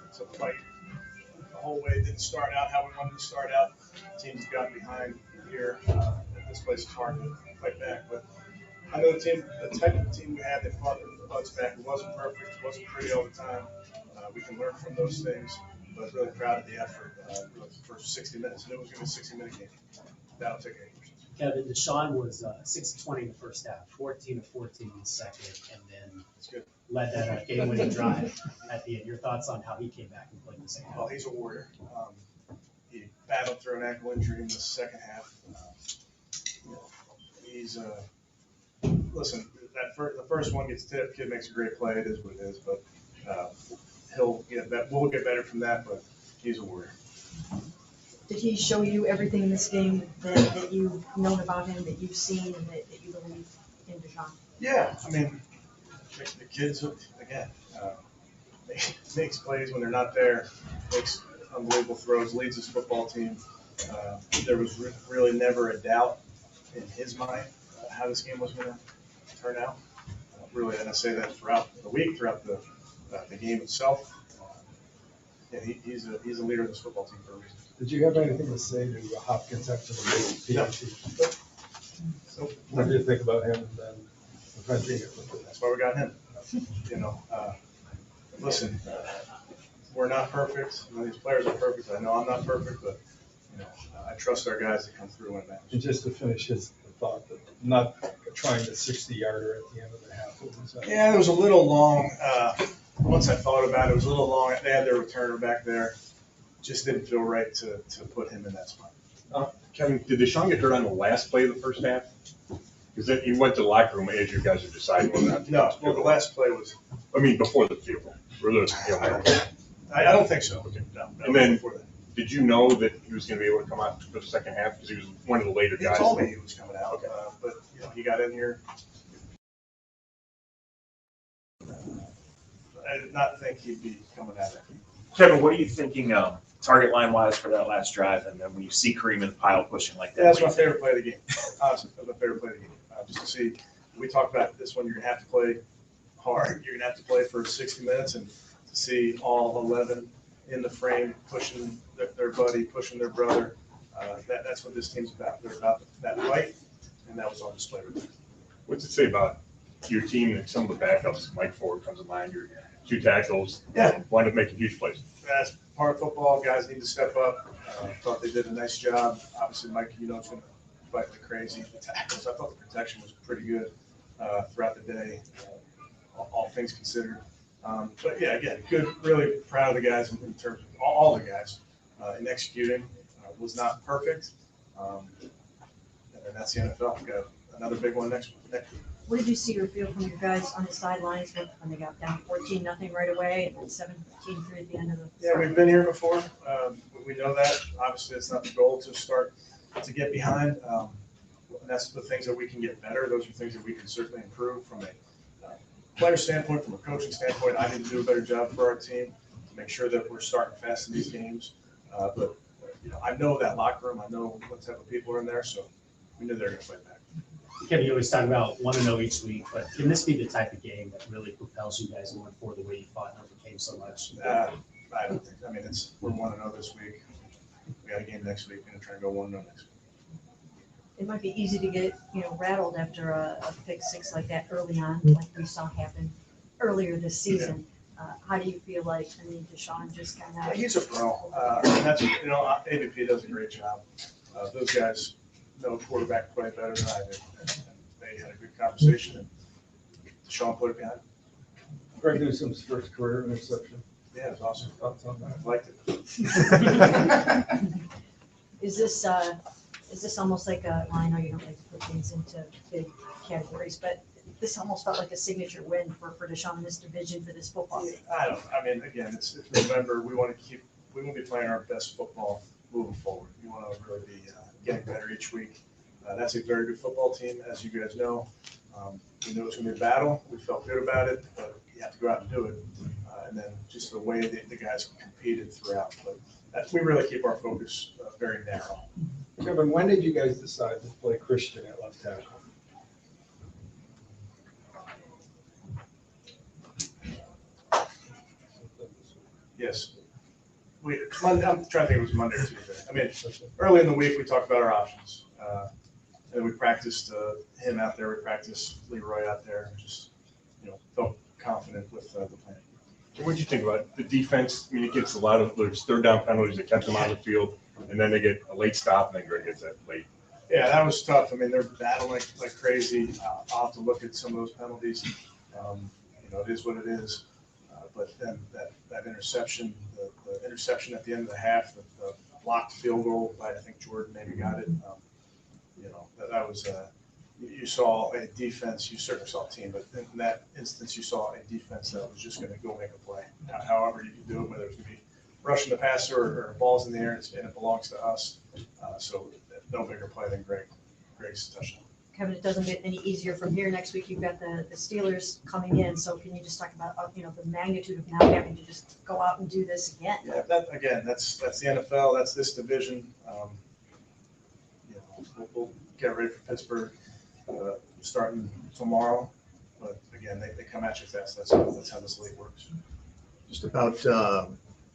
it's a fight the whole way. It didn't start out how we wanted to start out. Teams have gotten behind here. This place is hard to fight back, but I know the type of team we had, they fought their butts back. It wasn't perfect, it wasn't pretty all the time. We can learn from those things, but really proud of the effort for 60 minutes. And it was going to be a 60-minute game. That'll take 8 years. Kevin, Deshaun was 6 of 20 in the first half, 14 of 14 in the second, and then led that game-winning drive at the end. Your thoughts on how he came back and played the second half? Well, he's a warrior. He battled through an ankle injury in the second half. He's listen. The first one gets tipped. Kid makes a great play. It is what it is, but he'll get that. We'll get better from that. But he's a warrior. Did he show you everything in this game that you've known about him, that you've seen, and that you believe in Deshaun? Yeah, I mean, the kids again makes plays when they're not there. Makes unbelievable throws. Leads his football team. There was really never a doubt in his mind how this game was going to turn out. Really, and I say that throughout the week, throughout the game itself. Yeah, he's a leader of this football team for a reason. Did you have anything to say to Hopkins after the PAT? No. What do you think about him and then preventing it? That's why we got him. Listen, we're not perfect. None of these players are perfect. I know I'm not perfect, but I trust our guys to come through when it matters. And just to finish his thought, that not trying the 60-yarder at the end of the half. Yeah, it was a little long. Once I thought about it, it was a little long. They had their returner back there. Just didn't feel right to put him in that spot. Kevin, did Deshaun get hurt on the last play of the first half? Because he went to the locker room as you guys are deciding whether or not to No, well, the last play was. I mean, before the field goal. I don't think so. Okay. No, And then, before that. did you know that he was going to be able to come out for the second half? Because he was one of the later He guys. told me he was coming out, Okay. but he got in here. I did not think he'd be coming out there. Kevin, what are you thinking target line wise for that last drive? And then when you see Kareem in the pile pushing like that, That's my favorite play of the game. Honestly, that's my favorite play of the game. Just to see, we talked about this one, you're going to have to play hard. You're going to have to play for 60 minutes, and to see all 11 in the frame pushing their buddy, pushing their brother, that's what this team's about. They're about that fight, and that was on display right there. What's it say about your team and some of the backups? Mike Ford comes to mind, your 2 tackles. Yeah. Wind up making huge plays. That's part of football. Guys need to step up. Thought they did a nice job. Obviously, Mike, it's going to fight like crazy. The tackles, I thought the protection was pretty good throughout the day, all things considered. But yeah, again, good. Really proud of the guys in terms of all the guys in executing. Was not perfect, and that's the NFL. We got another big one next week. What did you see or feel from your guys on the sidelines when they got down 14-0 right away and then 17-3 at the end of the? Yeah, we've been here before. We know that. Obviously, it's not the goal to get behind. And that's the things that we can get better. Those are things that we can certainly improve from a player standpoint, from a coaching standpoint. I need to do a better job for our team to make sure that we're starting fast in these games. But I know that locker room. I know what type of people are in there, so we knew they were going to fight back. Kevin, you always talk about 1-0 each week, but can this be the type of game that really propels you guys going forward the way you fought and overcame so much? I don't think. I mean, we're 1-0 this week. We got a game next week. We're going to try and go 1-0 next week. It might be easy to get rattled after a pick six like that early on, like we saw happen earlier this season. How do you feel like? I mean, Deshaun just kind of. He's a pro. And that's AVP does a great job. Those guys know quarterback play better than I do. And they had a good conversation, and Deshaun put it behind. Greg Newsom's first career interception. Yeah, it was awesome. Thoughts on that? I liked it. Is this almost like a? Well, I know you don't like to put things into big categories, but this almost felt like a signature win for Deshaun in this division for this football team. I mean, again, it's November. We want to be playing our best football moving forward. We want to really be getting better each week. That's a very good football team, as you guys know. We knew it was going to be a battle. We felt good about it, but you have to go out and do it. And then just the way the guys competed throughout. But we really keep our focus very narrow. Kevin, when did you guys decide to play Christian at left tackle? Yes. I'm trying to think it was Monday or Tuesday. I mean, early in the week, we talked about our options. And we practiced him out there, we practiced Leroy out there, just, felt confident with the plan. What did you think about the defense? I mean, it gets a lot of those third down penalties that kept them on the field, and then they get a late stop, and then Greg gets that late. Yeah, that was tough. I mean, they're battling like crazy. I'll have to look at some of those penalties. It is what it is. But then that interception, the interception at the end of the half, the blocked field goal, I think Jordan maybe got it. That was you saw a defense. You certainly saw a team, but in that instance, you saw a defense that was just going to go make a play. However you can do it, whether it's going to be rushing the passer or balls in the air, and it belongs to us. So no bigger play than Greg's touchdown. Kevin, it doesn't get any easier from here. Next week, you've got the Steelers coming in. So can you just talk about, the magnitude of now having to just go out and do this again? Yeah, that's the NFL. That's this division. We'll get ready for Pittsburgh starting tomorrow. But again, they come at you fast. That's how this league works. Just about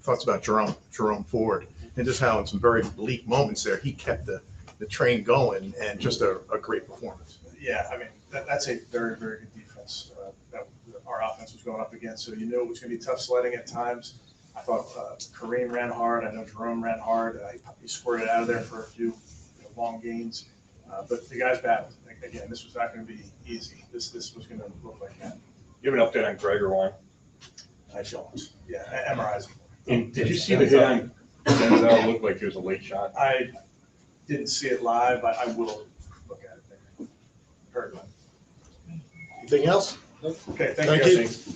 thoughts about Jerome Ford, and just how in some very bleak moments there, he kept the train going, and just a great performance. Yeah, I mean, that's a very, very good defense that our offense was going up against. So it was going to be tough sledding at times. I thought Kareem ran hard. I know Jerome ran hard. He squirted out of there for a few long gains. But the guys battled. Again, this was not going to be easy. This was going to look like that. You have an update on Greg or Wine? I don't. Yeah, MRIs. And did you see the hit on Denzel? Looked like it was a late shot. I didn't see it live. I will look at it. Heard it. Anything else? Okay, Thank you. guys.